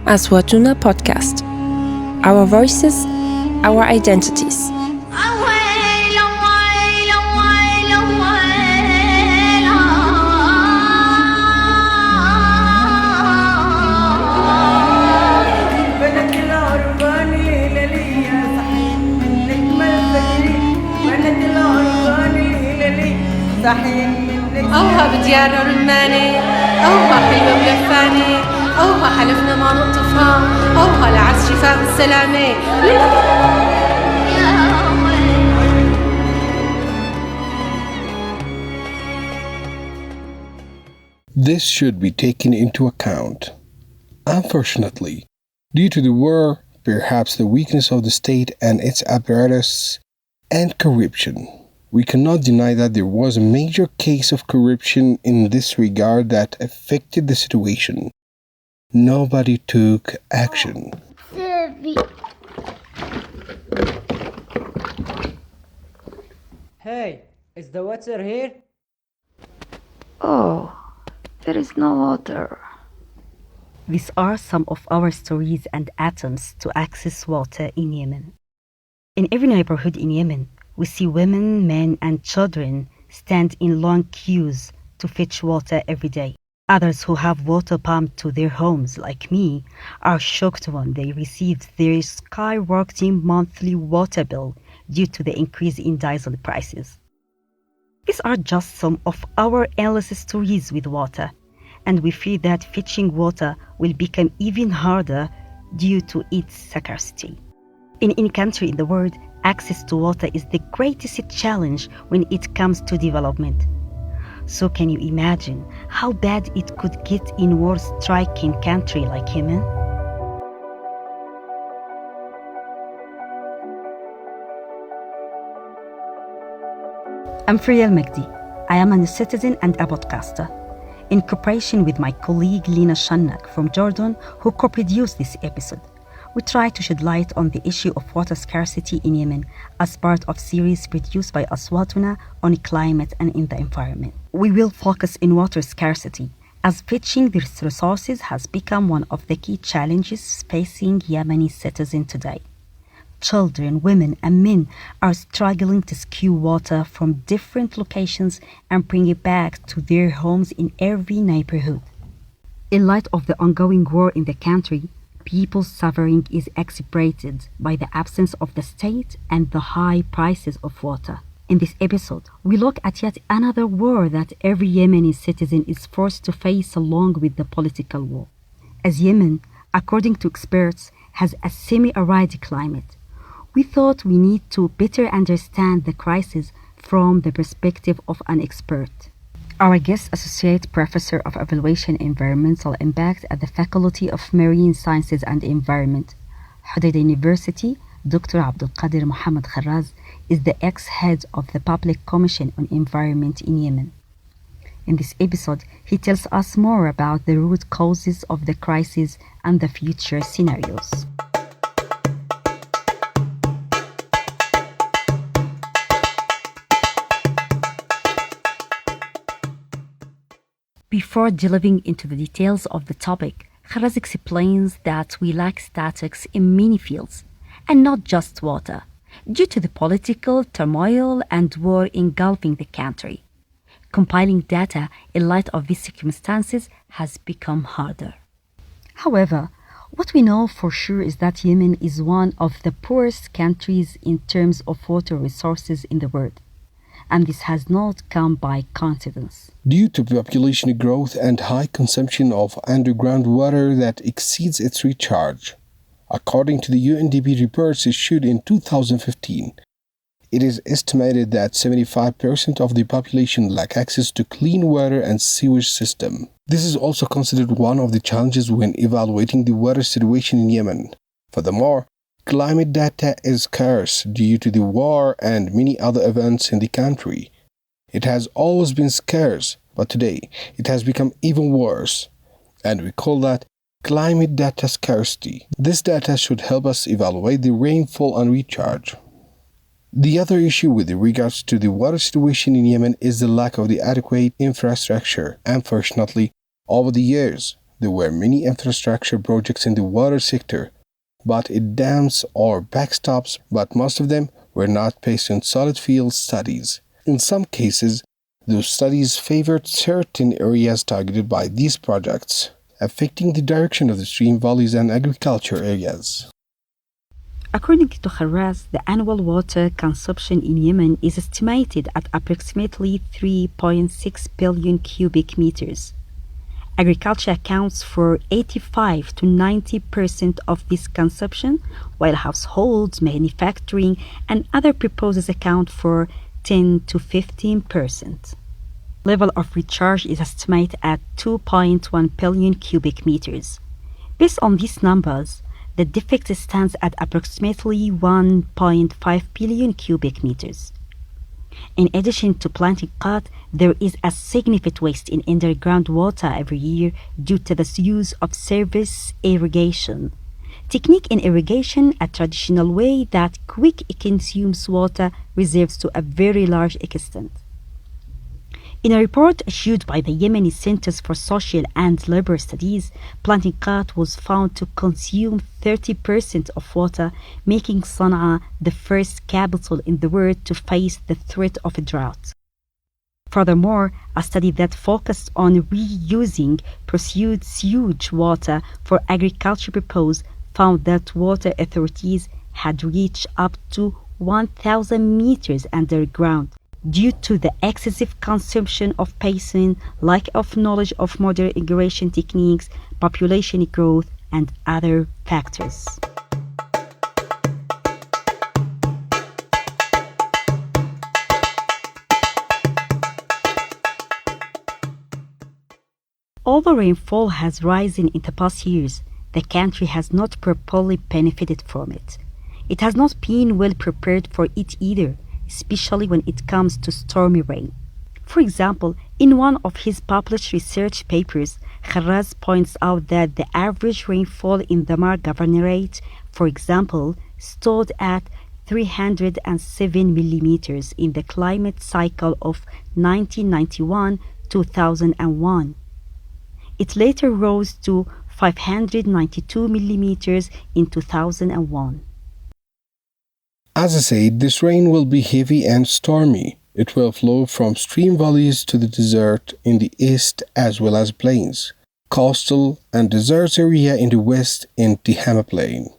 Aswatuna Podcast. Our voices, our identities. أوها بديار رماني، أوها حلوة ملفاني، أوها حلفنا ما نقطفها، أوها لعز شفاء السلامة. This should be taken into account. Unfortunately, due to the war, perhaps the weakness of the state and its apparatus, and corruption, we cannot deny that there was a major case of corruption in this regard that affected the situation. Nobody took action. Hey, is the water here? Oh, there is no water. These are some of our stories and attempts to access water in Yemen. In every neighborhood in Yemen, we see women, men, and children stand in long queues to fetch water every day. Others who have water pumped to their homes, like me, are shocked when they receive their skyrocketing monthly water bill due to the increase in diesel prices. These are just some of our endless stories with water, and we fear that fetching water will become even harder due to its scarcity. In any country in the world, access to water is the greatest challenge when it comes to development. So can you imagine how bad it could get in a war-stricken country like Yemen? I'm Friel Magdi. I am a citizen and a podcaster. In cooperation with my colleague Lina Shannak from Jordan, who co-produced this episode, we try to shed light on the issue of water scarcity in Yemen as part of series produced by Aswatuna on climate and in the environment. We will focus on water scarcity, as fetching these resources has become one of the key challenges facing Yemeni citizens today. Children, women, and men are struggling to secure water from different locations and bring it back to their homes in every neighborhood. In light of the ongoing war in the country, people's suffering is exacerbated by the absence of the state and the high prices of water. In this episode, we look at yet another war that every Yemeni citizen is forced to face along with the political war. As Yemen, according to experts, has a semi-arid climate, we thought we need to better understand the crisis from the perspective of an expert. Our guest, Associate Professor of Evaluation Environmental Impact at the Faculty of Marine Sciences and Environment, Hodeidah University, Dr. Abdul Qadir Mohammed Kharraz, is the ex-head of the Public Commission on Environment in Yemen. In this episode, he tells us more about the root causes of the crisis and the future scenarios. Before delving into the details of the topic, Kharaz explains that we lack statistics in many fields, and not just water, due to the political turmoil and war engulfing the country. Compiling data in light of these circumstances has become harder. However, what we know for sure is that Yemen is one of the poorest countries in terms of water resources in the world. And this has not come by coincidence. Due to population growth and high consumption of underground water that exceeds its recharge. According to the UNDP reports issued in 2015, it is estimated that 75% of the population lack access to clean water and sewage system. This is also considered one of the challenges when evaluating the water situation in Yemen. Furthermore, climate data is scarce due to the war and many other events in the country. It has always been scarce, but today it has become even worse, and we call that climate data scarcity. This data should help us evaluate the rainfall and recharge. The other issue with regards to the water situation in Yemen is the lack of the adequate infrastructure. Unfortunately, over the years, there were many infrastructure projects in the water sector, but it dams or backstops, but most of them were not based on solid field studies. In some cases, those studies favored certain areas targeted by these projects, affecting the direction of the stream valleys and agriculture areas. According to Kharraz, the annual water consumption in Yemen is estimated at approximately 3.6 billion cubic meters. Agriculture accounts for 85 to 90% of this consumption, while households, manufacturing, and other purposes account for 10 to 15%. Level of recharge is estimated at 2.1 billion cubic meters. Based on these numbers, the defect stands at approximately 1.5 billion cubic meters. In addition to planting cod, there is a significant waste in underground water every year due to the use of surface irrigation. Technique in irrigation, a traditional way that quick consumes water reserves to a very large extent. In a report issued by the Yemeni Centers for Social and Labor Studies, planting cod was found to consume 30% of water, making Sana'a the first capital in the world to face the threat of a drought. Furthermore, a study that focused on reusing pursued sewage water for agriculture purposes found that water authorities had reached up to 1,000 meters underground due to the excessive consumption of basin, lack of knowledge of modern irrigation techniques, population growth, and other factors. Although rainfall has risen in the past years, the country has not properly benefited from it. It has not been well prepared for it either, especially when it comes to stormy rain. For example, in one of his published research papers, Kharraz points out that the average rainfall in the Mar Governorate, for example, stood at 307 millimeters in the climate cycle of 1991-2001. It later rose to 592 millimeters in 2001. As I said, this rain will be heavy and stormy. It will flow from stream valleys to the desert in the east as well as plains, coastal and desert area in the west in Tihama Plain.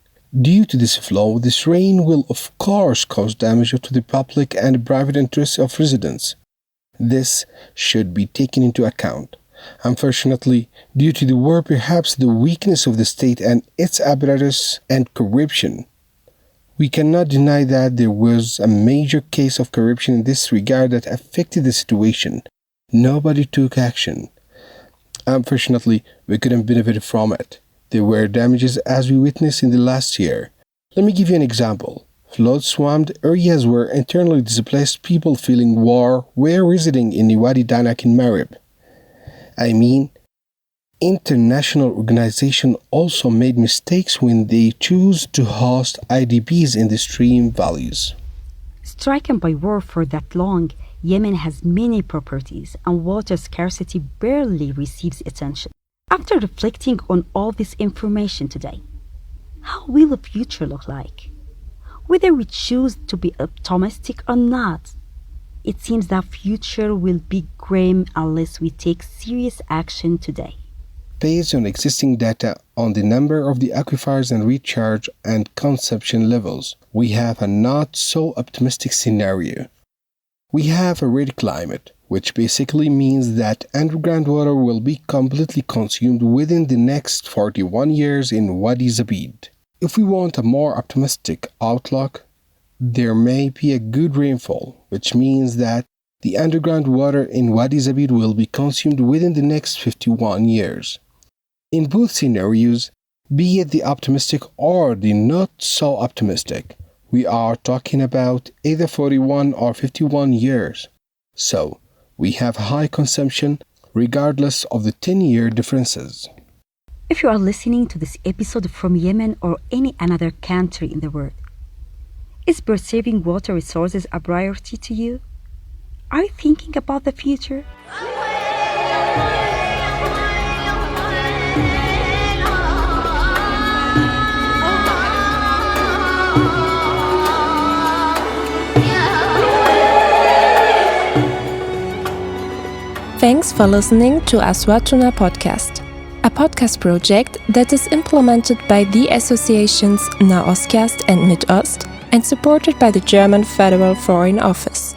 Due to this flow, this rain will of course cause damage to the public and private interests of residents. This should be taken into account. Unfortunately, due to the war, perhaps the weakness of the state and its apparatus and corruption, we cannot deny that there was a major case of corruption in this regard that affected the situation. Nobody took action. Unfortunately, we couldn't benefit from it. There were damages as we witnessed in the last year. Let me give you an example. Flood-swamped areas where internally displaced people feeling war were residing in Wadi Danak in Marib. International organizations also made mistakes when they choose to host IDPs in the stream valleys. Stricken by war for that long, Yemen has many properties and water scarcity barely receives attention. After reflecting on all this information today, how will the future look like? Whether we choose to be optimistic or not, it seems that future will be grim unless we take serious action today. Based on existing data on the number of the aquifers and recharge and consumption levels, we have a not so optimistic scenario. We have a red climate, which basically means that underground water will be completely consumed within the next 41 years in Wadi Zabid. If we want a more optimistic outlook, there may be a good rainfall, which means that the underground water in Wadi Zabid will be consumed within the next 51 years. In both scenarios, be it the optimistic or the not so optimistic, we are talking about either 41 or 51 years. So, we have high consumption regardless of the 10-year differences. If you are listening to this episode from Yemen or any another country in the world, is preserving water resources a priority to you? Are you thinking about the future? Thanks for listening to Aswatuna podcast, a podcast project that is implemented by the associations Nahostcast and Midost and supported by the German Federal Foreign Office.